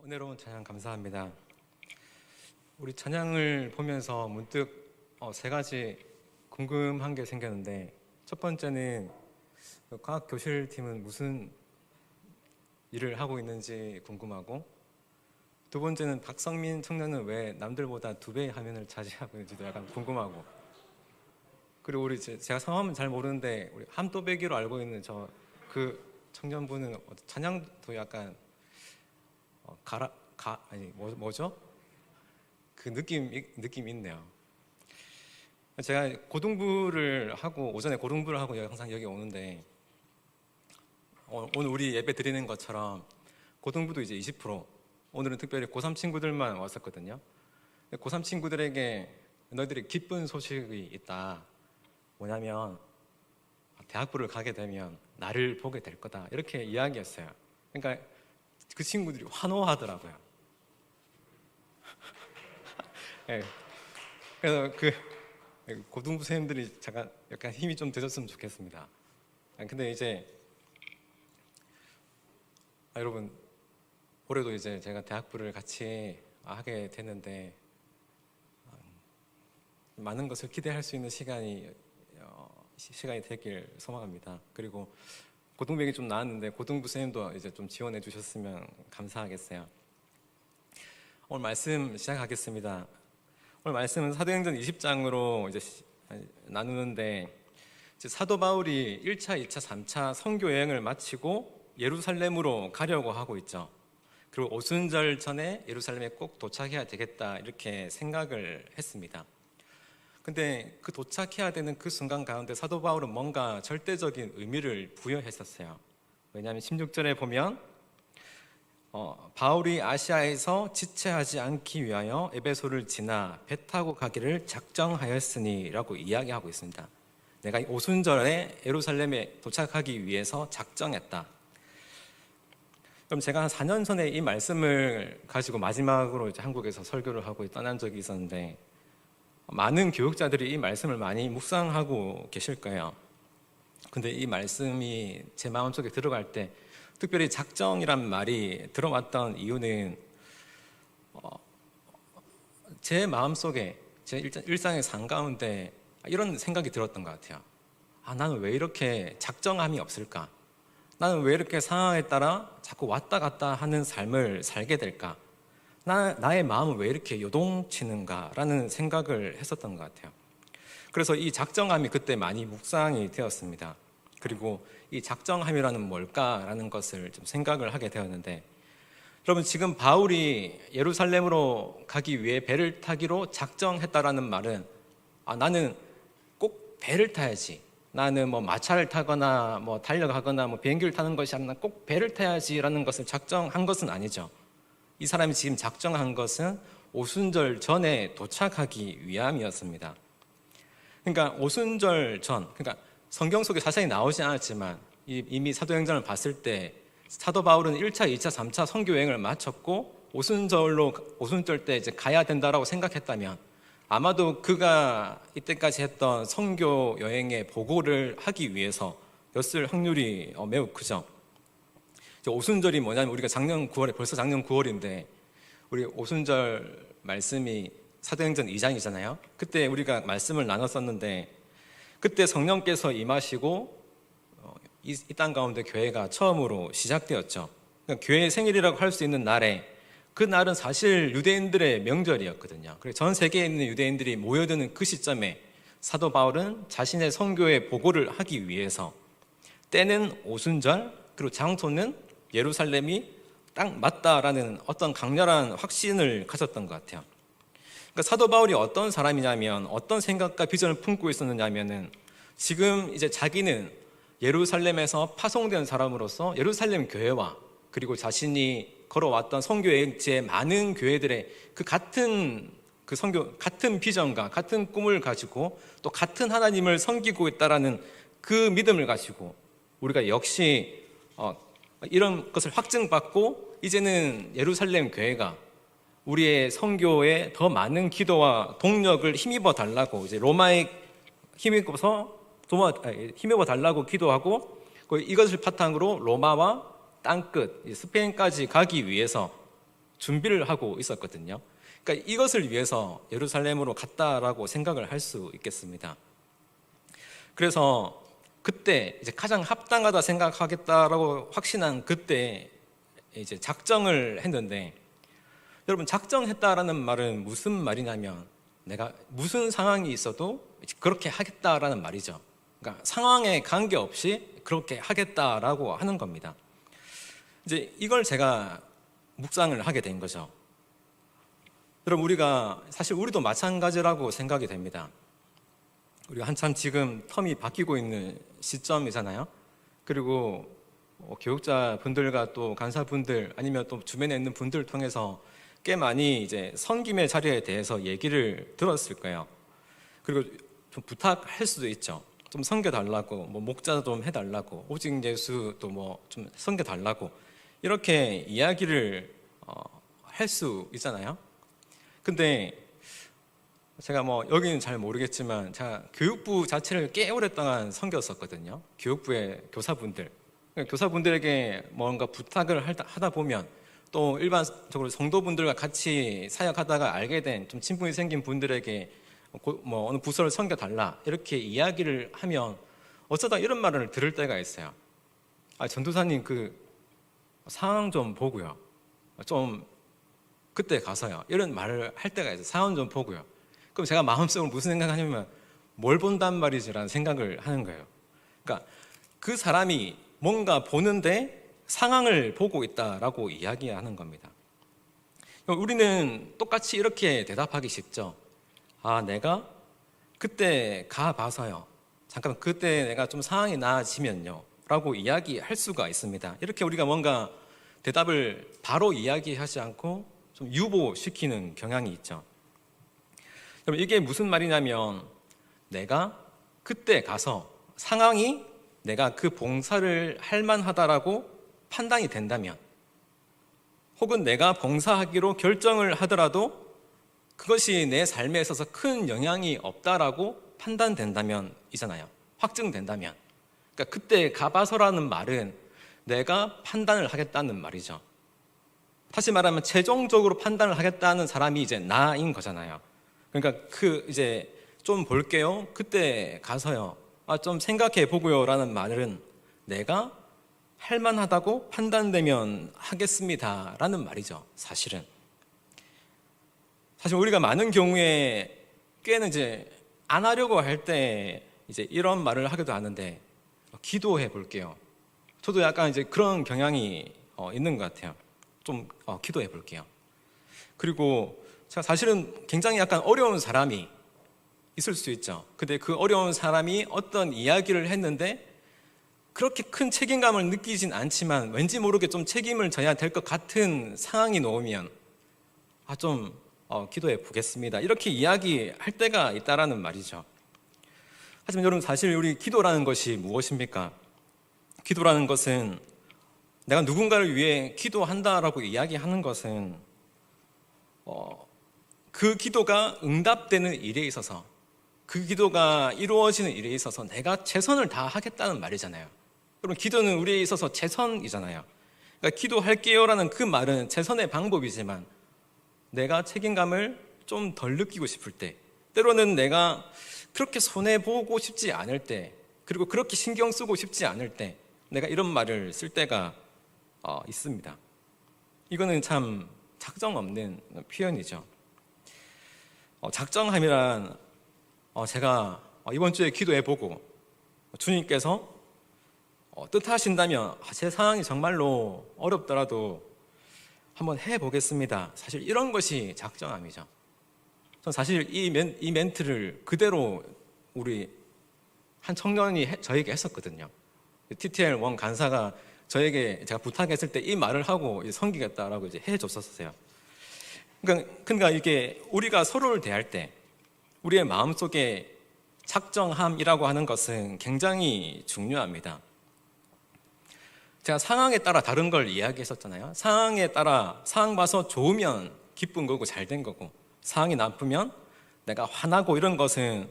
은혜로운 찬양 감사합니다. 우리 찬양을 보면서 문득 세 가지 궁금한 게 생겼는데, 첫 번째는 과학교실팀은 무슨 일을 하고 있는지 궁금하고, 두 번째는 박성민 청년은 왜 남들보다 2배의 화면을 차지하고 있는지도 약간 궁금하고, 그리고 우리 제가 성함은 잘 모르는데 우리 함도배기로 알고 있는 그 청년분은 찬양도 약간 뭐죠? 그 느낌 있네요. 제가 오전에 고등부를 하고 항상 여기 오는데, 오늘 우리 예배 드리는 것처럼 고등부도 이제 20%, 오늘은 특별히 고3 친구들만 왔었거든요. 고3 친구들에게 너희들이 기쁜 소식이 있다. 뭐냐면 대학부를 가게 되면 나를 보게 될 거다. 이렇게 이야기했어요. 그러니까 그 친구들이 환호하더라고요. 네. 그래서 고등부 선생님들이 잠깐 약간 힘이 좀 되셨으면 좋겠습니다. 근데 이제 여러분, 올해도 이제 제가 대학부를 같이 하게 됐는데 많은 것을 기대할 수 있는 시간이 되길 소망합니다. 그리고 고등부에게 좀 나왔는데 고등부 선생님도 이제 좀 지원해 주셨으면 감사하겠어요. 오늘 말씀 시작하겠습니다. 오늘 말씀은 사도행전 20장으로 이제 나누는데, 이제 사도 바울이 1차, 2차, 3차 선교 여행을 마치고 예루살렘으로 가려고 하고 있죠. 그리고 오순절 전에 예루살렘에 꼭 도착해야 되겠다 이렇게 생각을 했습니다. 근데 그 도착해야 되는 그 순간 가운데 사도 바울은 뭔가 절대적인 의미를 부여했었어요. 왜냐하면 16절에 보면 바울이 아시아에서 지체하지 않기 위하여 에베소를 지나 배 타고 가기를 작정하였으니 라고 이야기하고 있습니다. 내가 오순절에 예루살렘에 도착하기 위해서 작정했다. 그럼 제가 한 4년 전에 이 말씀을 가지고 마지막으로 이제 한국에서 설교를 하고 떠난 적이 있었는데, 많은 교육자들이 이 말씀을 많이 묵상하고 계실 거예요. 근데 이 말씀이 제 마음속에 들어갈 때 특별히 작정이란 말이 들어왔던 이유는 제 마음속에 제 일상의 삶 가운데 이런 생각이 들었던 것 같아요. 나는 왜 이렇게 작정함이 없을까? 나는 왜 이렇게 상황에 따라 자꾸 왔다 갔다 하는 삶을 살게 될까? 나의 마음은 왜 이렇게 요동치는가? 라는 생각을 했었던 것 같아요. 그래서 이 작정함이 그때 많이 묵상이 되었습니다. 그리고 이 작정함이라는 뭘까라는 것을 좀 생각을 하게 되었는데, 여러분, 지금 바울이 예루살렘으로 가기 위해 배를 타기로 작정했다라는 말은 나는 꼭 배를 타야지, 나는 뭐 마차를 타거나 뭐 달려가거나 뭐 비행기를 타는 것이 아니라 꼭 배를 타야지라는 것을 작정한 것은 아니죠. 이 사람이 지금 작정한 것은 오순절 전에 도착하기 위함이었습니다. 그러니까 오순절 전, 그러니까 성경 속에 자세히 나오지 않았지만 이미 사도행전을 봤을 때 사도 바울은 1차, 2차, 3차 선교 여행을 마쳤고 오순절 때 이제 가야 된다라고 생각했다면, 아마도 그가 이때까지 했던 선교 여행의 보고를 하기 위해서였을 확률이 매우 크죠. 오순절이 뭐냐면, 우리가 벌써 작년 9월인데 우리 오순절 말씀이 사도행전 2장이잖아요. 그때 우리가 말씀을 나눴었는데, 그때 성령께서 임하시고 이 땅 가운데 교회가 처음으로 시작되었죠. 그러니까 교회의 생일이라고 할 수 있는 날에, 그 날은 사실 유대인들의 명절이었거든요. 그래서 전 세계에 있는 유대인들이 모여드는 그 시점에 사도 바울은 자신의 선교의 보고를 하기 위해서, 때는 오순절, 그리고 장소는 예루살렘이 딱 맞다라는 어떤 강렬한 확신을 가졌던 것 같아요. 그러니까 사도 바울이 어떤 사람이냐면, 어떤 생각과 비전을 품고 있었느냐면은, 지금 이제 자기는 예루살렘에서 파송된 사람으로서 예루살렘 교회와, 그리고 자신이 걸어왔던 선교여행지의 많은 교회들의 같은 비전과 같은 꿈을 가지고 또 같은 하나님을 섬기고 있다라는 그 믿음을 가지고, 우리가 역시 이런 것을 확증받고 이제는 예루살렘 교회가 우리의 선교에 더 많은 기도와 동력을 힘입어 달라고, 이제 로마에 힘입어 달라고 기도하고, 이것을 바탕으로 로마와 땅끝 스페인까지 가기 위해서 준비를 하고 있었거든요. 그러니까 이것을 위해서 예루살렘으로 갔다라고 생각을 할 수 있겠습니다. 그래서 그때 이제 가장 합당하다 생각하겠다라고 확신한 그때 이제 작정을 했는데, 여러분, 작정했다라는 말은 무슨 말이냐면 내가 무슨 상황이 있어도 그렇게 하겠다라는 말이죠. 그러니까 상황에 관계없이 그렇게 하겠다라고 하는 겁니다. 이제 이걸 제가 묵상을 하게 된 거죠. 여러분, 사실 우리도 마찬가지라고 생각이 됩니다. 우리가 한참 지금 텀이 바뀌고 있는 시점이잖아요. 그리고 교육자 분들과 또 간사분들 아니면 또 주변에 있는 분들을 통해서 꽤 많이 이제 섬김의 자리에 대해서 얘기를 들었을 거예요. 그리고 좀 부탁할 수도 있죠. 좀 섬겨달라고, 목자 좀 해달라고, 오직 예수도 좀 섬겨달라고, 이렇게 이야기를 할 수 있잖아요. 근데 제가 여기는 잘 모르겠지만 제가 교육부 자체를 꽤 오랫동안 섬겼었거든요. 교육부의 교사분들에게 뭔가 부탁을 하다 보면 또 일반적으로 성도분들과 같이 사역하다가 알게 된 좀 친분이 생긴 분들에게 어느 부서를 섬겨달라 이렇게 이야기를 하면 어쩌다 이런 말을 들을 때가 있어요. 전도사님, 그 상황 좀 보고요, 좀 그때 가서요, 이런 말을 할 때가 있어요. 상황 좀 보고요. 그럼 제가 마음속으로 무슨 생각하냐면 뭘 본단 말이지라는 생각을 하는 거예요. 그러니까 그 사람이 뭔가 보는데 상황을 보고 있다라고 이야기하는 겁니다. 우리는 똑같이 이렇게 대답하기 쉽죠. 내가 그때 가봐서요, 잠깐 그때 내가 좀 상황이 나아지면요 라고 이야기할 수가 있습니다. 이렇게 우리가 뭔가 대답을 바로 이야기하지 않고 좀 유보시키는 경향이 있죠. 여러분, 이게 무슨 말이냐면 내가 그때 가서 상황이 내가 그 봉사를 할 만하다라고 판단이 된다면, 혹은 내가 봉사하기로 결정을 하더라도 그것이 내 삶에 있어서 큰 영향이 없다라고 판단된다면 이잖아요. 확증된다면. 그러니까 그때 가봐서라는 말은 내가 판단을 하겠다는 말이죠. 다시 말하면 최종적으로 판단을 하겠다는 사람이 이제 나인 거잖아요. 그러니까 이제 좀 볼게요, 그때 가서요, 좀 생각해 보고요 라는 말은 내가 할만하다고 판단되면 하겠습니다 라는 말이죠. 사실 우리가 많은 경우에 꽤는 이제 안 하려고 할 때 이제 이런 말을 하기도 하는데, 기도해 볼게요. 저도 약간 이제 그런 경향이 있는 것 같아요. 좀 기도해 볼게요. 그리고 제가 사실은 굉장히 약간 어려운 사람이 있을 수 있죠. 근데 그 어려운 사람이 어떤 이야기를 했는데 그렇게 큰 책임감을 느끼진 않지만 왠지 모르게 좀 책임을 져야 될 것 같은 상황이 놓으면 좀 기도해 보겠습니다 이렇게 이야기할 때가 있다라는 말이죠. 하지만 여러분, 사실 우리 기도라는 것이 무엇입니까? 기도라는 것은 내가 누군가를 위해 기도한다라고 이야기하는 것은 그 기도가 응답되는 일에 있어서, 그 기도가 이루어지는 일에 있어서 내가 최선을 다하겠다는 말이잖아요. 여러분, 기도는 우리에 있어서 최선이잖아요. 그러니까 기도할게요라는 그 말은 최선의 방법이지만 내가 책임감을 좀 덜 느끼고 싶을 때, 때로는 내가 그렇게 손해보고 싶지 않을 때, 그리고 그렇게 신경 쓰고 싶지 않을 때 내가 이런 말을 쓸 때가 있습니다. 이거는 참 작정 없는 표현이죠. 작정함이란 제가 이번 주에 기도해보고 주님께서 뜻하신다면 제 상황이 정말로 어렵더라도 한번 해보겠습니다, 사실 이런 것이 작정함이죠. 전 사실 이 멘트를 그대로 우리 한 청년이 저에게 했었거든요. TTL1 간사가 저에게 제가 부탁했을 때 이 말을 하고 섬기겠다라고 이제 해줬었어요. 그러니까 이게 우리가 서로를 대할 때 우리의 마음속에 작정함이라고 하는 것은 굉장히 중요합니다. 제가 상황에 따라 다른 걸 이야기했었잖아요. 상황에 따라 상황 봐서 좋으면 기쁜 거고 잘 된 거고, 상황이 나쁘면 내가 화나고, 이런 것은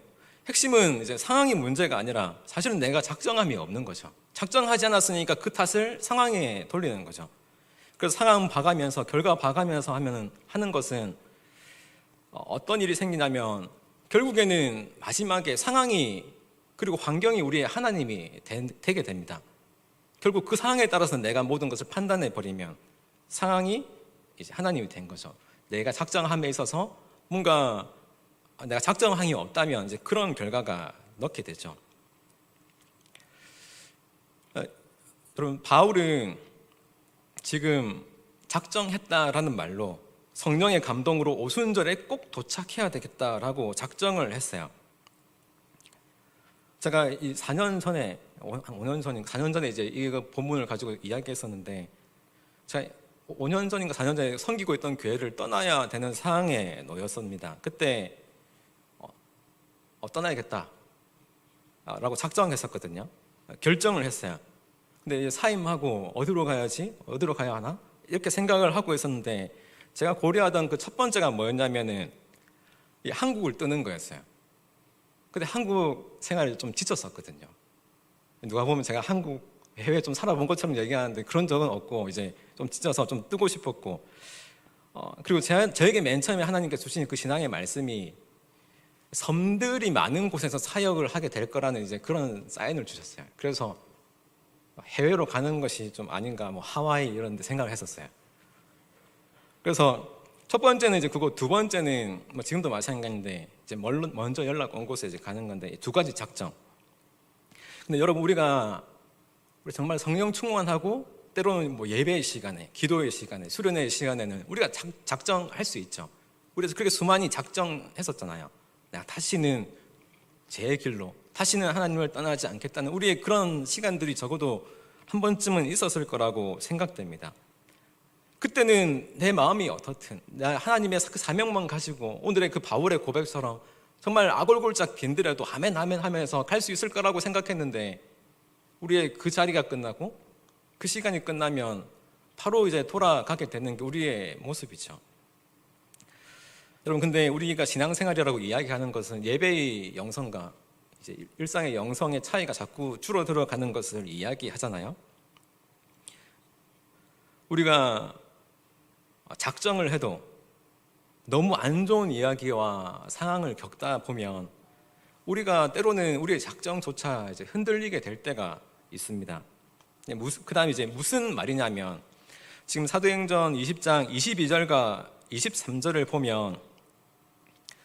핵심은 이제 상황이 문제가 아니라 사실은 내가 작정함이 없는 거죠. 작정하지 않았으니까 그 탓을 상황에 돌리는 거죠. 그래서 상황 봐가면서 결과 봐가면서 하는 것은 어떤 일이 생기냐면 결국에는 마지막에 상황이 그리고 환경이 우리의 하나님이 되게 됩니다. 결국 그 상황에 따라서 내가 모든 것을 판단해 버리면 상황이 이제 하나님이 된 거죠. 내가 작정함에 있어서 뭔가 내가 작정함이 없다면 이제 그런 결과가 넣게 되죠. 여러분, 바울은 지금 작정했다라는 말로 성령의 감동으로 오순절에 꼭 도착해야 되겠다라고 작정을 했어요. 제가 이 4년 전에, 4년 전에 이제 이 본문을 가지고 이야기했었는데, 제가 5년 전인가 4년 전에 섬기고 있던 교회를 떠나야 되는 상황에 놓였습니다. 그때 떠나야겠다 라고 작정했었거든요. 결정을 했어요. 근데 이제 사임하고 어디로 가야지? 어디로 가야 하나? 이렇게 생각을 하고 있었는데, 제가 고려하던 그 첫 번째가 뭐였냐면은 한국을 뜨는 거였어요. 근데 한국 생활을 좀 지쳤었거든요. 누가 보면 제가 한국 해외에 좀 살아본 것처럼 얘기하는데 그런 적은 없고, 이제 좀 지쳐서 좀 뜨고 싶었고, 그리고 저에게 맨 처음에 하나님께서 주신 그 신앙의 말씀이 섬들이 많은 곳에서 사역을 하게 될 거라는 이제 그런 사인을 주셨어요. 그래서 해외로 가는 것이 좀 아닌가, 뭐 하와이 이런 데 생각을 했었어요. 그래서 첫 번째는 이제 그거, 두 번째는 뭐 지금도 마찬가지인데 이제 먼저 연락 온 곳에 이제 가는 건데, 두 가지 작정. 근데 여러분, 우리 정말 성령 충만하고 때로는 뭐 예배의 시간에, 기도의 시간에, 수련의 시간에는 우리가 작정할 수 있죠. 그래서 그렇게 수많이 작정했었잖아요. 내가 다시는 제 길로, 다시는 하나님을 떠나지 않겠다는 우리의 그런 시간들이 적어도 한 번쯤은 있었을 거라고 생각됩니다. 그때는 내 마음이 어떻든 하나님의 그 사명만 가지고 오늘의 그 바울의 고백처럼 정말 아골골짝 빈들에도 아멘 아멘 하면서 갈 수 있을 거라고 생각했는데, 우리의 그 자리가 끝나고 그 시간이 끝나면 바로 이제 돌아가게 되는 게 우리의 모습이죠. 여러분, 근데 우리가 신앙생활이라고 이야기하는 것은 예배의 영성과 이제 일상의 영성의 차이가 자꾸 줄어들어가는 것을 이야기하잖아요. 우리가 작정을 해도 너무 안 좋은 이야기와 상황을 겪다 보면 우리가 때로는 우리의 작정조차 이제 흔들리게 될 때가 있습니다. 그 다음에 이제 무슨 말이냐면, 지금 사도행전 20장 22절과 23절을 보면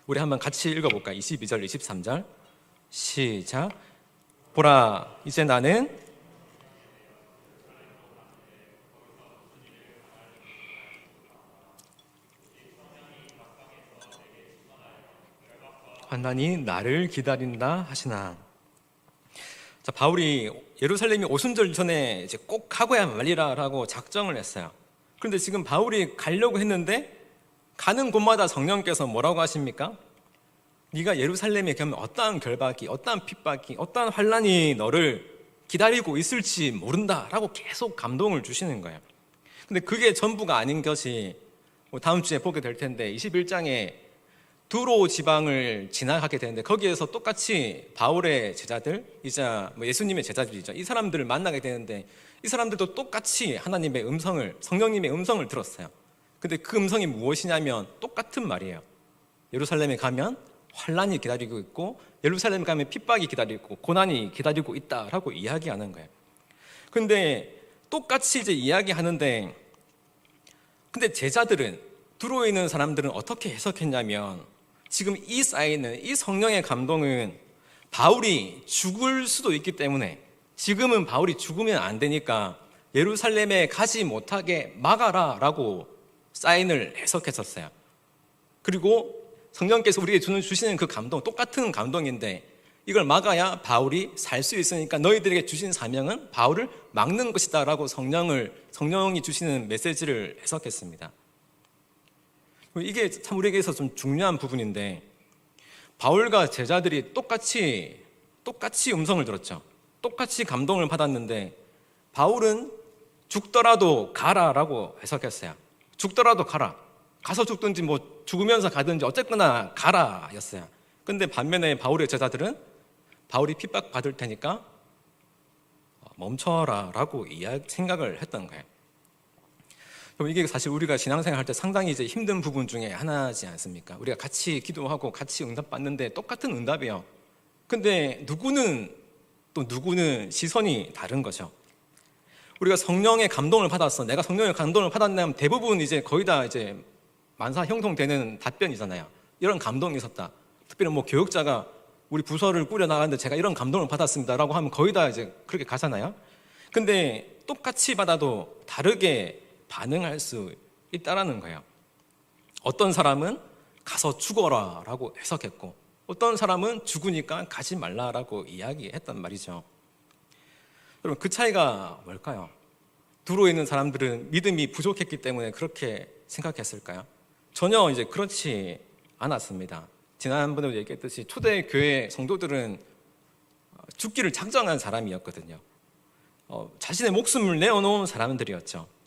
우리 한번 같이 읽어볼까요? 22절, 23절 시작. 보라, 이제 나는 환난이 나를 기다린다 하시나. 자, 바울이 예루살렘이 오순절 전에 이제 꼭 가고야 말리라라고 작정을 했어요. 그런데 지금 바울이 가려고 했는데 가는 곳마다 성령께서 뭐라고 하십니까? 네가 예루살렘에 가면 어떠한 결박이, 어떠한 핍박이, 어떠한 환난이 너를 기다리고 있을지 모른다라고 계속 감동을 주시는 거예요. 근데 그게 전부가 아닌 것이 다음 주에 보게 될 텐데, 21장에 두로 지방을 지나가게 되는데 거기에서 똑같이 바울의 제자들, 이제 예수님의 제자들이죠. 이 사람들을 만나게 되는데 이 사람들도 똑같이 하나님의 음성을, 성령님의 음성을 들었어요. 근데 그 음성이 무엇이냐면 똑같은 말이에요. 예루살렘에 가면 환난이 기다리고 있고, 예루살렘에 가면 핍박이 기다리고 고난이 기다리고 있다라고 이야기하는 거예요. 근데 똑같이 이제 이야기하는데, 근데 제자들은, 두로에 있는 사람들은 어떻게 해석했냐면, 지금 이 쌓이는 이 성령의 감동은 바울이 죽을 수도 있기 때문에 지금은 바울이 죽으면 안 되니까 예루살렘에 가지 못하게 막아라 라고 사인을 해석했었어요. 그리고 성령께서 우리에게 주시는 그 감동, 똑같은 감동인데 이걸 막아야 바울이 살 수 있으니까 너희들에게 주신 사명은 바울을 막는 것이다 라고 성령이 주시는 메시지를 해석했습니다. 이게 참 우리에게서 좀 중요한 부분인데, 바울과 제자들이 똑같이 음성을 들었죠. 똑같이 감동을 받았는데 바울은 죽더라도 가라라고 해석했어요. 죽더라도 가라. 가서 죽든지 뭐 죽으면서 가든지 어쨌거나 가라였어요. 근데 반면에 바울의 제자들은 바울이 핍박받을 테니까 멈춰라 라고 생각을 했던 거예요. 그럼 이게 사실 우리가 신앙생활 할 때 상당히 이제 힘든 부분 중에 하나지 않습니까? 우리가 같이 기도하고 같이 응답받는데 똑같은 응답이에요. 근데 누구는 시선이 다른 거죠. 우리가 성령의 감동을 받았어. 내가 성령의 감동을 받았냐면 대부분 이제 거의 다 이제 만사형통되는 답변이잖아요. 이런 감동이 있었다. 특별히 뭐 교육자가 우리 부서를 꾸려 나가는데 제가 이런 감동을 받았습니다라고 하면 거의 다 이제 그렇게 가잖아요. 근데 똑같이 받아도 다르게 반응할 수 있다라는 거예요. 어떤 사람은 가서 죽어라라고 해석했고, 어떤 사람은 죽으니까 가지 말라라고 이야기했단 말이죠. 여러분, 그 차이가 뭘까요? 두로 있는 사람들은 믿음이 부족했기 때문에 그렇게 생각했을까요? 전혀 이제 그렇지 않았습니다. 지난번에도 얘기했듯이 초대교회 성도들은 죽기를 작정한 사람이었거든요. 자신의 목숨을 내어놓은 사람들이었죠.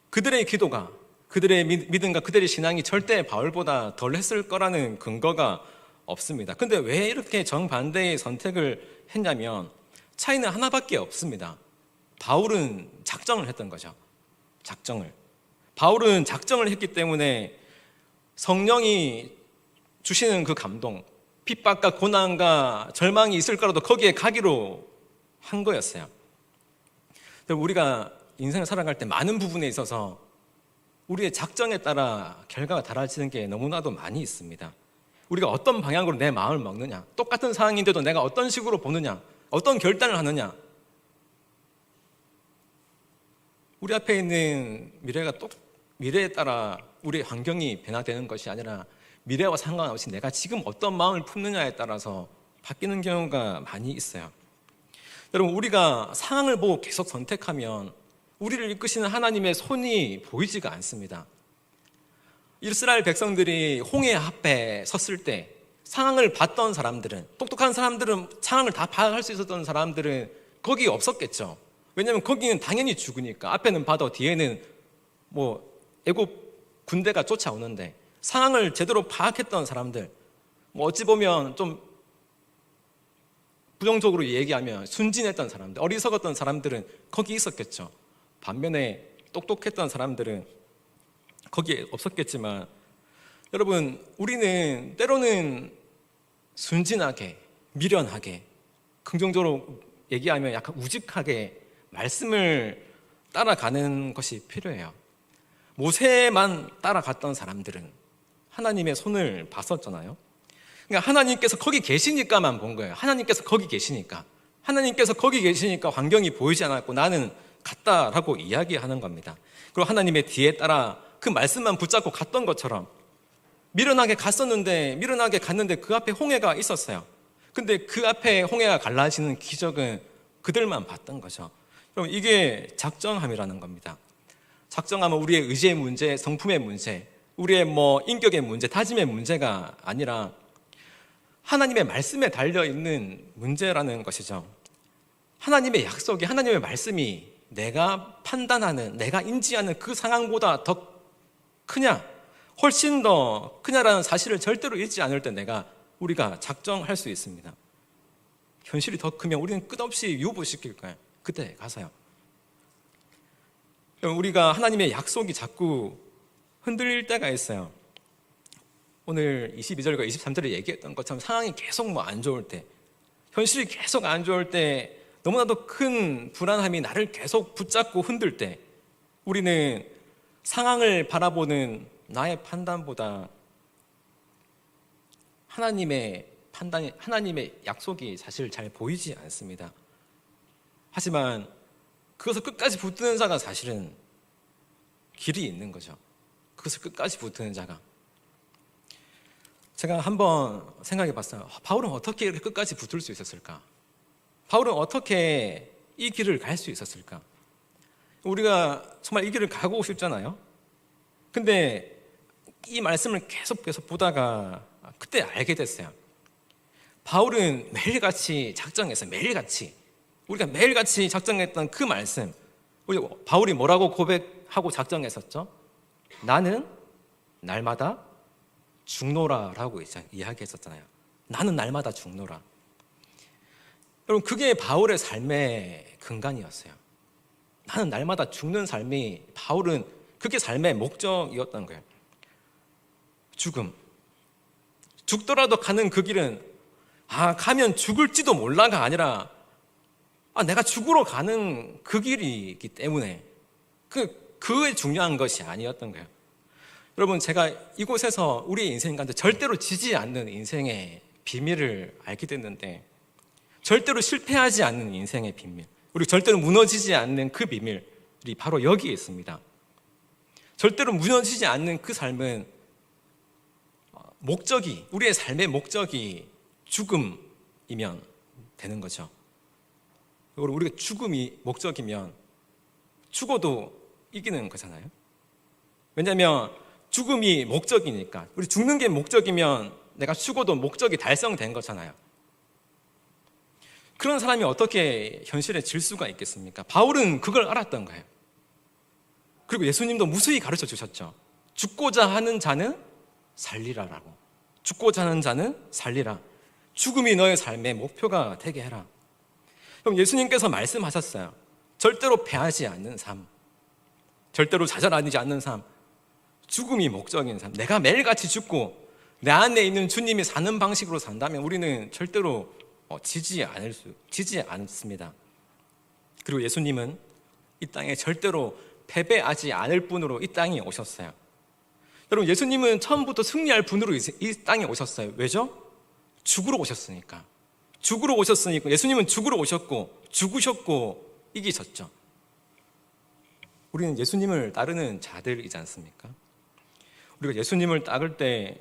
그들의 기도가, 그들의 믿음과 그들의 신앙이 절대 바울보다 덜 했을 거라는 근거가 없습니다. 근데 왜 이렇게 정반대의 선택을 했냐면 차이는 하나밖에 없습니다. 바울은 작정을 했던 거죠. 바울은 작정을 했기 때문에 성령이 주시는 그 감동, 핍박과 고난과 절망이 있을 거라도 거기에 가기로 한 거였어요. 우리가 인생을 살아갈 때 많은 부분에 있어서 우리의 작정에 따라 결과가 달라지는 게 너무나도 많이 있습니다. 우리가 어떤 방향으로 내 마음을 먹느냐, 똑같은 상황인데도 내가 어떤 식으로 보느냐, 어떤 결단을 하느냐, 우리 앞에 있는 미래에 따라 우리의 환경이 변화되는 것이 아니라 미래와 상관없이 내가 지금 어떤 마음을 품느냐에 따라서 바뀌는 경우가 많이 있어요. 여러분, 우리가 상황을 보고 계속 선택하면 우리를 이끄시는 하나님의 손이 보이지가 않습니다. 이스라엘 백성들이 홍해 앞에 섰을 때 상황을 봤던 사람들은, 똑똑한 사람들은, 상황을 다 파악할 수 있었던 사람들은 거기 없었겠죠. 왜냐하면 거기는 당연히 죽으니까. 앞에는 봐도 뒤에는 뭐 애국 군대가 쫓아오는데, 상황을 제대로 파악했던 사람들, 뭐 어찌 보면 좀 부정적으로 얘기하면 순진했던 사람들, 어리석었던 사람들은 거기 있었겠죠. 반면에 똑똑했던 사람들은 거기에 없었겠지만, 여러분, 우리는 때로는 순진하게, 미련하게, 긍정적으로 얘기하면 약간 우직하게 말씀을 따라가는 것이 필요해요. 모세만 따라갔던 사람들은 하나님의 손을 봤었잖아요. 그러니까 하나님께서 거기 계시니까만 본 거예요. 하나님께서 거기 계시니까 환경이 보이지 않았고 나는 갔다라고 이야기하는 겁니다. 그리고 하나님의 뒤에 따라 그 말씀만 붙잡고 갔던 것처럼 미련하게 갔는데 그 앞에 홍해가 있었어요. 근데 그 앞에 홍해가 갈라지는 기적은 그들만 봤던 거죠. 그럼 이게 작정함이라는 겁니다. 작정하면 우리의 의지의 문제, 성품의 문제, 우리의 뭐 인격의 문제, 다짐의 문제가 아니라 하나님의 말씀에 달려있는 문제라는 것이죠. 하나님의 약속이, 하나님의 말씀이 내가 판단하는, 내가 인지하는 그 상황보다 더 크냐, 훨씬 더 크냐라는 사실을 절대로 잊지 않을 때 우리가 작정할 수 있습니다. 현실이 더 크면 우리는 끝없이 유보시킬 거예요. 그때 가서요. 우리가 하나님의 약속이 자꾸 흔들릴 때가 있어요. 오늘 22절과 23절에 얘기했던 것처럼 상황이 계속 안 좋을 때, 현실이 계속 안 좋을 때, 너무나도 큰 불안함이 나를 계속 붙잡고 흔들 때, 우리는 상황을 바라보는 나의 판단보다 하나님의 약속이 사실 잘 보이지 않습니다. 하지만 그것을 끝까지 붙드는 자가 사실은 길이 있는 거죠. 그것을 끝까지 붙드는 자가. 제가 한번 생각해 봤어요. 바울은 어떻게 이렇게 끝까지 붙을 수 있었을까? 바울은 어떻게 이 길을 갈 수 있었을까? 우리가 정말 이 길을 가고 싶잖아요. 근데 이 말씀을 계속 보다가 그때 알게 됐어요. 바울은 매일같이 작정했어요. 우리가 매일같이 작정했던 그 말씀, 바울이 뭐라고 고백하고 작정했었죠? 나는 날마다 죽노라라고 이야기했었잖아요. 나는 날마다 죽노라. 여러분, 그게 바울의 삶의 근간이었어요. 나는 날마다 죽는 삶이 바울은 그게 삶의 목적이었던 거예요. 죽음. 죽더라도 가는 그 길은 가면 죽을지도 몰라가 아니라 내가 죽으러 가는 그 길이기 때문에 그게 중요한 것이 아니었던 거예요. 여러분, 제가 이곳에서 우리의 인생 가운데 절대로 지지 않는 인생의 비밀을 알게 됐는데, 절대로 실패하지 않는 인생의 비밀, 우리 절대로 무너지지 않는 그 비밀이 바로 여기에 있습니다. 절대로 무너지지 않는 그 삶은 우리의 삶의 목적이 죽음이면 되는 거죠. 우리가 죽음이 목적이면 죽어도 이기는 거잖아요. 왜냐하면 죽음이 목적이니까. 우리 죽는 게 목적이면 내가 죽어도 목적이 달성된 거잖아요. 그런 사람이 어떻게 현실에 질 수가 있겠습니까? 바울은 그걸 알았던 거예요. 그리고 예수님도 무수히 가르쳐 주셨죠. 죽고자 하는 자는 살리라라고. 죽고자 하는 자는 살리라. 죽음이 너의 삶의 목표가 되게 해라. 그럼 예수님께서 말씀하셨어요. 절대로 패하지 않는 삶, 절대로 좌절하지 않는 삶, 죽음이 목적인 삶. 내가 매일같이 죽고 내 안에 있는 주님이 사는 방식으로 산다면 우리는 절대로 지지 않습니다. 그리고 예수님은 이 땅에 절대로 패배하지 않을 분으로 이 땅에 오셨어요. 여러분, 예수님은 처음부터 승리할 분으로 이 땅에 오셨어요. 왜죠? 죽으러 오셨으니까. 예수님은 죽으러 오셨고 죽으셨고 이기셨죠. 우리는 예수님을 따르는 자들이지 않습니까? 우리가 예수님을 따를 때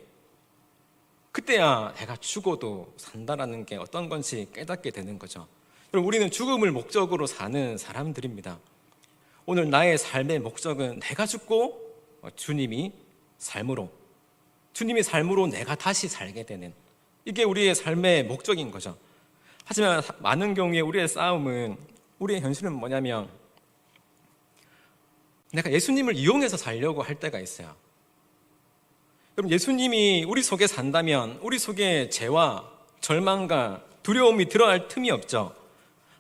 그때야 내가 죽어도 산다라는 게 어떤 건지 깨닫게 되는 거죠. 여러분, 우리는 죽음을 목적으로 사는 사람들입니다. 오늘 나의 삶의 목적은 내가 죽고 주님이 삶으로 내가 다시 살게 되는, 이게 우리의 삶의 목적인 거죠. 하지만 많은 경우에 우리의 현실은 뭐냐면 내가 예수님을 이용해서 살려고 할 때가 있어요. 여러분, 예수님이 우리 속에 산다면 우리 속에 죄와 절망과 두려움이 들어갈 틈이 없죠.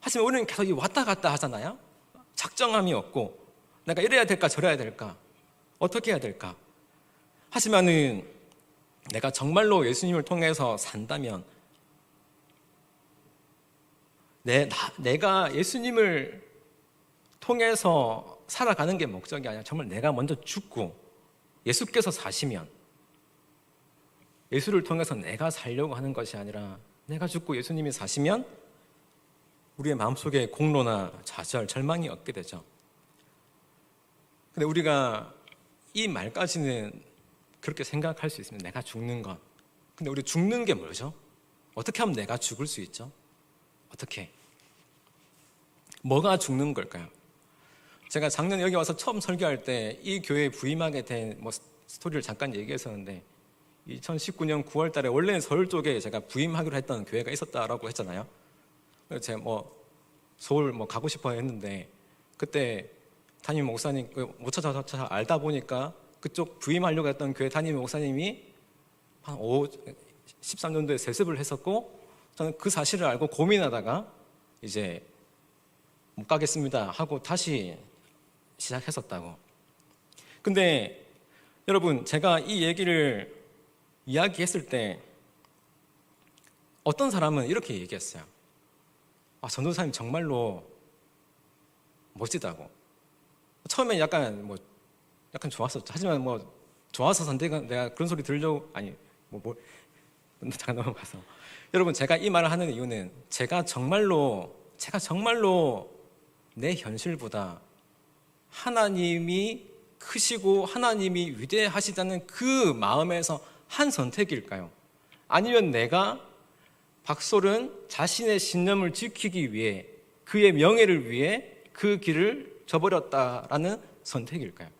하지만 우리는 계속 왔다 갔다 하잖아요. 작정함이 없고 내가 이래야 될까 저래야 될까 어떻게 해야 될까. 하지만은 내가 정말로 예수님을 통해서 산다면 내가 예수님을 통해서 살아가는 게 목적이 아니라 정말 내가 먼저 죽고 예수께서 사시면, 예수를 통해서 내가 살려고 하는 것이 아니라 내가 죽고 예수님이 사시면 우리의 마음속에 공로나 좌절, 절망이 없게 되죠. 근데 우리가 이 말까지는 그렇게 생각할 수 있습니다. 내가 죽는 것. 근데 우리 죽는 게 뭐죠? 어떻게 하면 내가 죽을 수 있죠? 어떻게? 뭐가 죽는 걸까요? 제가 작년 여기 와서 처음 설교할 때 이 교회에 부임하게 된 스토리를 잠깐 얘기했었는데, 2019년 9월 달에 원래는 서울 쪽에 제가 부임하기로 했던 교회가 있었다라고 했잖아요. 그래서 제가 서울 가고 싶어 했는데, 그때 담임 목사님 못 찾아서 알다 보니까 그쪽 부임하려고 했던 교회 담임 목사님이 한 13년도에 세습을 했었고, 저는 그 사실을 알고 고민하다가 이제 못 가겠습니다 하고 다시 시작했었다고. 근데 여러분, 제가 이 얘기를 이야기했을 때 어떤 사람은 이렇게 얘기했어요. 전도사님 정말로 멋지다고. 처음에 약간 좋았었죠. 하지만 좋아서 내가 그런 소리 들으려고 잠깐 넘어가서, 여러분, 제가 이 말을 하는 이유는 제가 정말로 내 현실보다 하나님이 크시고 하나님이 위대하시다는 그 마음에서 한 선택일까요? 아니면 내가 박솔은 자신의 신념을 지키기 위해, 그의 명예를 위해 그 길을 저버렸다라는 선택일까요?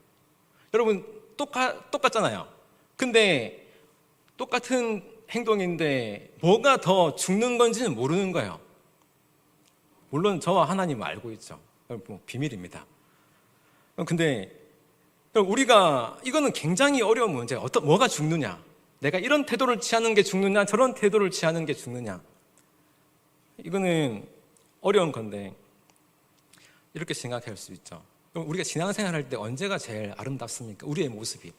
여러분, 똑같잖아요. 근데 똑같은 행동인데 뭐가 더 죽는 건지는 모르는 거예요. 물론 저와 하나님은 알고 있죠. 비밀입니다. 근데 이거는 굉장히 어려운 문제예요. 뭐가 죽느냐? 내가 이런 태도를 취하는 게 죽느냐, 저런 태도를 취하는 게 죽느냐? 이거는 어려운 건데, 이렇게 생각할 수 있죠. 그럼 우리가 신앙생활할 때 언제가 제일 아름답습니까? 우리의 모습이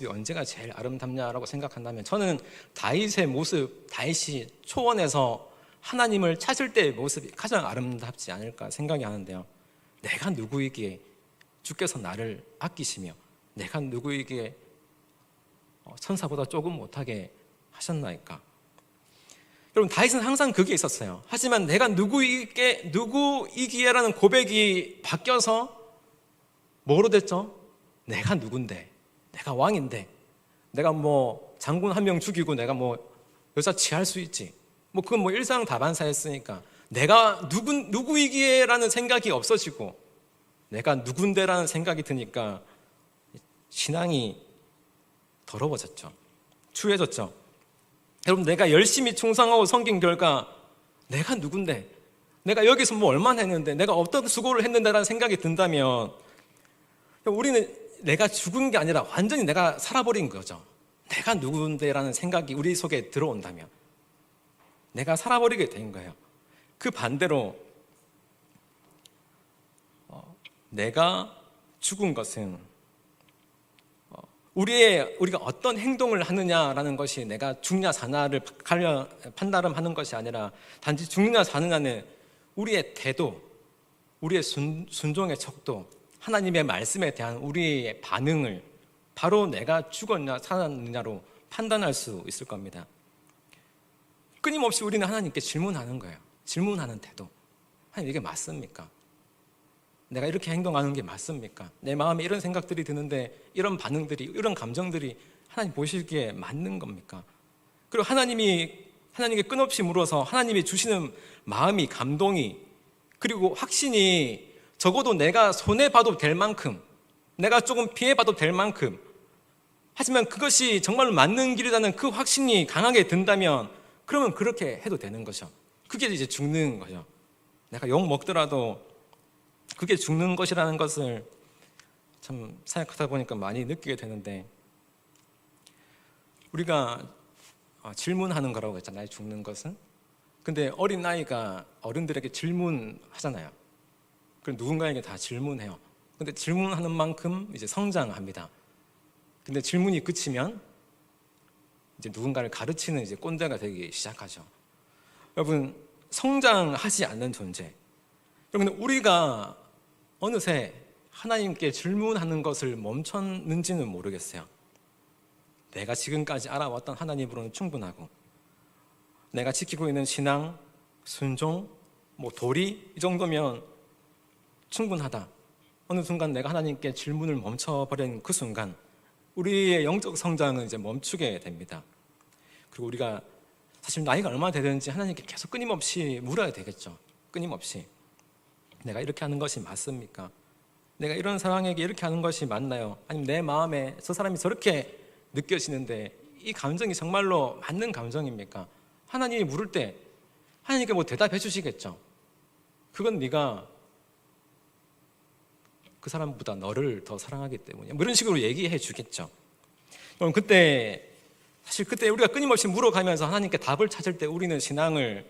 언제가 제일 아름답냐라고 생각한다면 저는 다윗의 모습, 다윗이 초원에서 하나님을 찾을 때의 모습이 가장 아름답지 않을까 생각이 하는데요. 내가 누구이기에 주께서 나를 아끼시며 내가 누구이기에 천사보다 조금 못하게 하셨나이까. 여러분, 다윗은 항상 그게 있었어요. 하지만 내가 누구이기에라는 고백이 바뀌어서 뭐로 됐죠? 내가 누군데, 내가 왕인데, 내가 뭐 장군 한 명 죽이고 내가 뭐 여자 취할 수 있지, 뭐 그건 뭐 일상다반사였으니까 내가 누구이기에라는 생각이 없어지고 내가 누군데라는 생각이 드니까 신앙이 더러워졌죠. 추해졌죠. 여러분, 내가 열심히 충성하고 섬긴 결과 내가 누군데, 내가 여기서 뭐 얼마나 했는데, 내가 어떤 수고를 했는데라는 생각이 든다면 우리는 내가 죽은 게 아니라 완전히 내가 살아버린 거죠. 내가 누군데라는 생각이 우리 속에 들어온다면 내가 살아버리게 된 거예요. 그 반대로 내가 죽은 것은 우리가 어떤 행동을 하느냐라는 것이 내가 죽냐 사냐를 판단하는 것이 아니라 단지 죽느냐 사느냐는 우리의 태도, 우리의 순종의 척도, 하나님의 말씀에 대한 우리의 반응을 바로 내가 죽었냐 살았느냐로 판단할 수 있을 겁니다. 끊임없이 우리는 하나님께 질문하는 거예요. 질문하는 태도. 하나님, 이게 맞습니까? 내가 이렇게 행동하는 게 맞습니까? 내 마음에 이런 생각들이 드는데 이런 반응들이, 이런 감정들이 하나님 보시기에 맞는 겁니까? 그리고 하나님께 끊없이 물어서 하나님이 주시는 마음이, 감동이, 그리고 확신이 적어도 내가 손해봐도 될 만큼, 내가 조금 피해봐도 될 만큼, 하지만 그것이 정말로 맞는 길이라는 그 확신이 강하게 든다면 그러면 그렇게 해도 되는 거죠. 그게 이제 죽는 거죠. 내가 욕 먹더라도 그게 죽는 것이라는 것을 참 생각하다 보니까 많이 느끼게 되는데, 우리가 질문하는 거라고 했잖아요, 죽는 것은. 근데 어린아이가 어른들에게 질문하잖아요. 그럼 누군가에게 다 질문해요. 근데 질문하는 만큼 이제 성장합니다. 근데 질문이 그치면 이제 누군가를 가르치는 이제 꼰대가 되기 시작하죠. 여러분, 성장하지 않는 존재. 여러분, 우리가 어느새 하나님께 질문하는 것을 멈췄는지는 모르겠어요. 내가 지금까지 알아왔던 하나님으로는 충분하고, 내가 지키고 있는 신앙, 순종, 뭐 도리, 이 정도면 충분하다. 어느 순간 내가 하나님께 질문을 멈춰버린 그 순간 우리의 영적 성장은 이제 멈추게 됩니다. 그리고 우리가 사실 나이가 얼마나 되든지 하나님께 계속 끊임없이 물어야 되겠죠. 끊임없이 내가 이렇게 하는 것이 맞습니까? 내가 이런 사람에게 이렇게 하는 것이 맞나요? 아니면 내 마음에 저 사람이 저렇게 느껴지는데 이 감정이 정말로 맞는 감정입니까? 하나님이 물을 때 하나님께 뭐 대답해 주시겠죠. 그건 네가 그 사람보다 너를 더 사랑하기 때문이야, 뭐 이런 식으로 얘기해 주겠죠. 그럼 그때 우리가 끊임없이 물어가면서 하나님께 답을 찾을 때 우리는 신앙의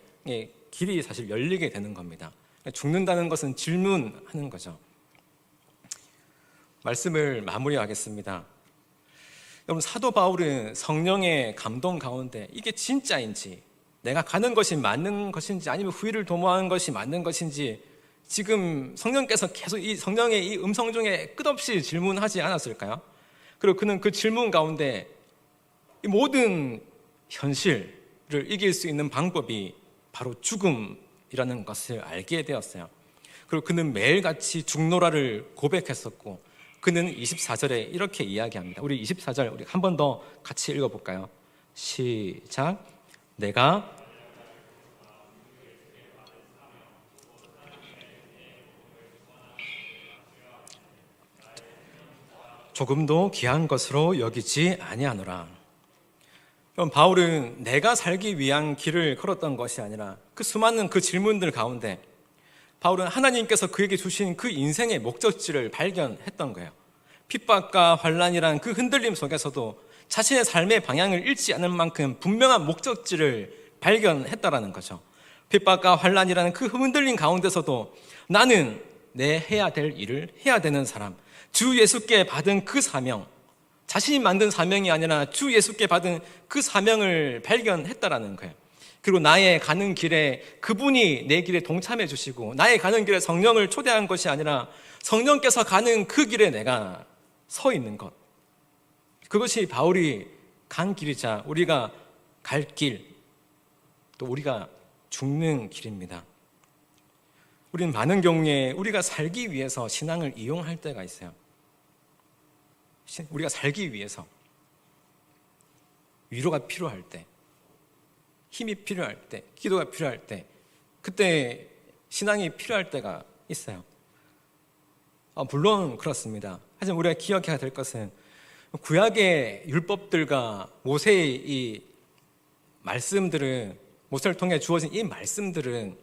길이 사실 열리게 되는 겁니다. 죽는다는 것은 질문하는 거죠. 말씀을 마무리하겠습니다. 여러분, 사도 바울은 성령의 감동 가운데 이게 진짜인지, 내가 가는 것이 맞는 것인지, 아니면 후일을 도모하는 것이 맞는 것인지 지금 성령께서 계속 이 성령의 이 음성 중에 끝없이 질문하지 않았을까요? 그리고 그는 그 질문 가운데 이 모든 현실을 이길 수 있는 방법이 바로 죽음이라는 것을 알게 되었어요. 그리고 그는 매일같이 죽노라를 고백했었고, 그는 24절에 이렇게 이야기합니다. 우리 24절 우리 한 번 더 같이 읽어볼까요? 시작. 내가 조금도 귀한 것으로 여기지 아니하노라. 그럼 바울은 내가 살기 위한 길을 걸었던 것이 아니라 그 수많은 그 질문들 가운데 바울은 하나님께서 그에게 주신 그 인생의 목적지를 발견했던 거예요. 핍박과 환난이란 그 흔들림 속에서도 자신의 삶의 방향을 잃지 않을 만큼 분명한 목적지를 발견했다라는 거죠. 핍박과 환난이라는 그 흔들림 가운데서도 나는 내 해야 될 일을 해야 되는 사람, 주 예수께 받은 그 사명, 자신이 만든 사명이 아니라 주 예수께 받은 그 사명을 발견했다라는 거예요. 그리고 나의 가는 길에 그분이 내 길에 동참해 주시고, 나의 가는 길에 성령을 초대한 것이 아니라 성령께서 가는 그 길에 내가 서 있는 것, 그것이 바울이 간 길이자 우리가 갈 길, 또 우리가 죽는 길입니다. 우리는 많은 경우에 우리가 살기 위해서 신앙을 이용할 때가 있어요. 우리가 살기 위해서 위로가 필요할 때, 힘이 필요할 때, 기도가 필요할 때, 그때 신앙이 필요할 때가 있어요. 물론 그렇습니다. 하지만 우리가 기억해야 될 것은 구약의 율법들과 모세의 이 말씀들은, 모세를 통해 주어진 이 말씀들은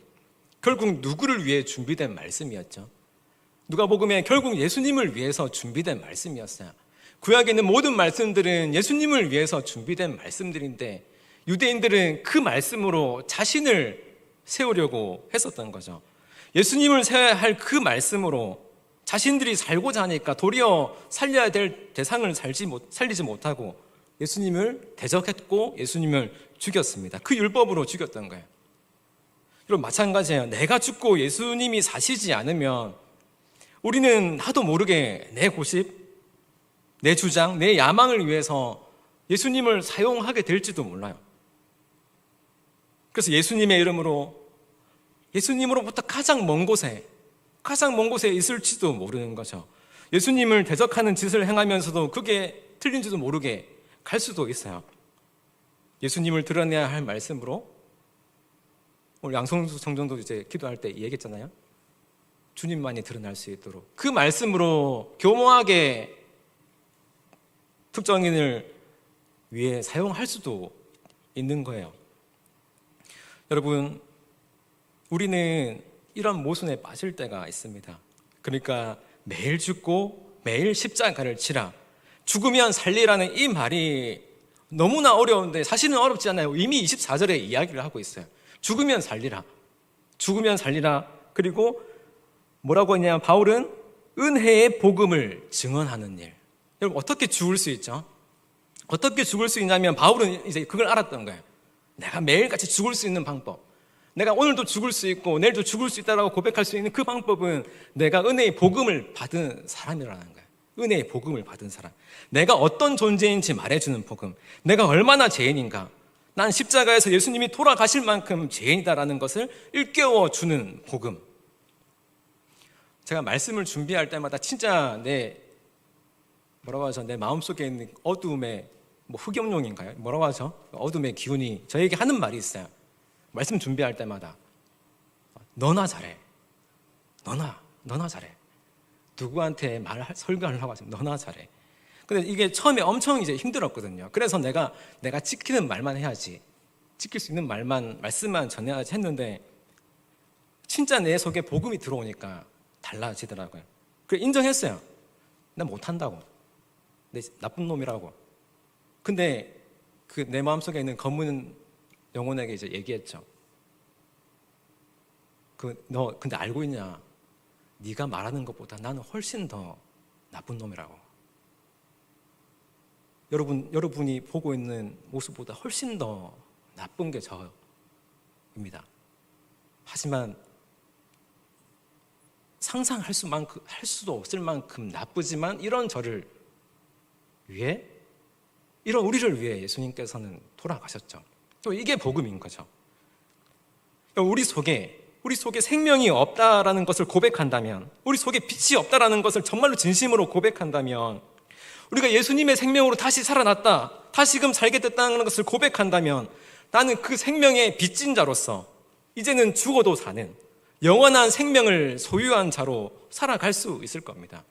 결국 누구를 위해 준비된 말씀이었죠? 누가복음에 결국 예수님을 위해서 준비된 말씀이었어요. 구약에 있는 모든 말씀들은 예수님을 위해서 준비된 말씀들인데, 유대인들은 그 말씀으로 자신을 세우려고 했었던 거죠. 예수님을 세워야 할 그 말씀으로 자신들이 살고자 하니까 도리어 살려야 될 대상을 살리지 못하고 예수님을 대적했고 예수님을 죽였습니다. 그 율법으로 죽였던 거예요. 여러분, 마찬가지예요. 내가 죽고 예수님이 사시지 않으면 우리는 나도 모르게 내 고집, 내 주장, 내 야망을 위해서 예수님을 사용하게 될지도 몰라요. 그래서 예수님의 이름으로, 예수님으로부터 가장 먼 곳에 있을지도 모르는 거죠. 예수님을 대적하는 짓을 행하면서도 그게 틀린지도 모르게 갈 수도 있어요. 예수님을 드러내야 할 말씀으로, 오늘 양성수 청정도 이제 기도할 때 얘기했잖아요. 주님만이 드러날 수 있도록 그 말씀으로 교모하게 특정인을 위해 사용할 수도 있는 거예요. 여러분, 우리는 이런 모순에 빠질 때가 있습니다. 그러니까 매일 죽고 매일 십자가를 치라, 죽으면 살리라는 이 말이 너무나 어려운데 사실은 어렵지 않아요. 이미 24절에 이야기를 하고 있어요. 죽으면 살리라, 죽으면 살리라. 그리고 뭐라고 했냐면 바울은 은혜의 복음을 증언하는 일. 여러분, 어떻게 죽을 수 있죠? 어떻게 죽을 수 있냐면 바울은 이제 그걸 알았던 거예요. 내가 매일같이 죽을 수 있는 방법, 내가 오늘도 죽을 수 있고 내일도 죽을 수 있다고 고백할 수 있는 그 방법은 내가 은혜의 복음을 받은 사람이라는 거예요. 은혜의 복음을 받은 사람, 내가 어떤 존재인지 말해주는 복음, 내가 얼마나 죄인인가, 난 십자가에서 예수님이 돌아가실 만큼 죄인이다라는 것을 일깨워주는 복음. 제가 말씀을 준비할 때마다 진짜 뭐라고 하죠? 내 마음속에 있는 어두움의 흑염룡인가요? 뭐라고 하죠? 어둠의 기운이 저에게 하는 말이 있어요. 말씀 준비할 때마다 너나 잘해, 너나 잘해. 누구한테 설교하려고 하시면 너나 잘해. 근데 이게 처음에 엄청 이제 힘들었거든요. 그래서 내가 지키는 말만 해야지, 지킬 수 있는 말씀만 전해야지 했는데 진짜 내 속에 복음이 들어오니까 달라지더라고요. 그래 인정했어요. 나 못한다고, 내 나쁜 놈이라고. 근데 그 내 마음속에 있는 검은 영혼에게 이제 얘기했죠. 너 근데 알고 있냐? 네가 말하는 것보다 나는 훨씬 더 나쁜 놈이라고. 여러분이 보고 있는 모습보다 훨씬 더 나쁜 게 저입니다. 하지만 상상할 수도 없을 만큼 나쁘지만 이런 저를 위해, 이런 우리를 위해 예수님께서는 돌아가셨죠. 또 이게 복음인 거죠. 우리 속에 생명이 없다라는 것을 고백한다면, 우리 속에 빛이 없다라는 것을 정말로 진심으로 고백한다면, 우리가 예수님의 생명으로 다시 살아났다, 다시금 살게 됐다는 것을 고백한다면 나는 그 생명의 빚진 자로서 이제는 죽어도 사는 영원한 생명을 소유한 자로 살아갈 수 있을 겁니다.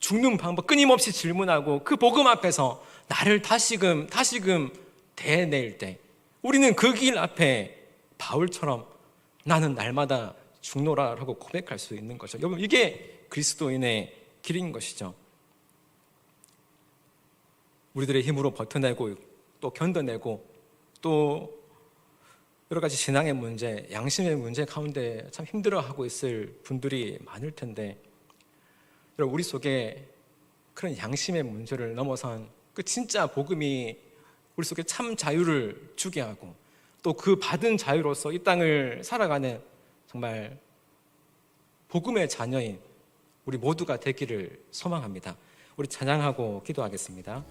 죽는 방법 끊임없이 질문하고 그 복음 앞에서 나를 다시금 대낼 때 우리는 그 길 앞에 바울처럼 나는 날마다 죽노라라고 고백할 수 있는 거죠. 여러분, 이게 그리스도인의 길인 것이죠. 우리들의 힘으로 버텨내고 또 견뎌내고 또 여러 가지 신앙의 문제, 양심의 문제 가운데 참 힘들어하고 있을 분들이 많을 텐데, 여러분 우리 속에 그런 양심의 문제를 넘어선 그 진짜 복음이 우리 속에 참 자유를 주게 하고 또 그 받은 자유로서 이 땅을 살아가는 정말 복음의 자녀인 우리 모두가 되기를 소망합니다. 우리 찬양하고 기도하겠습니다.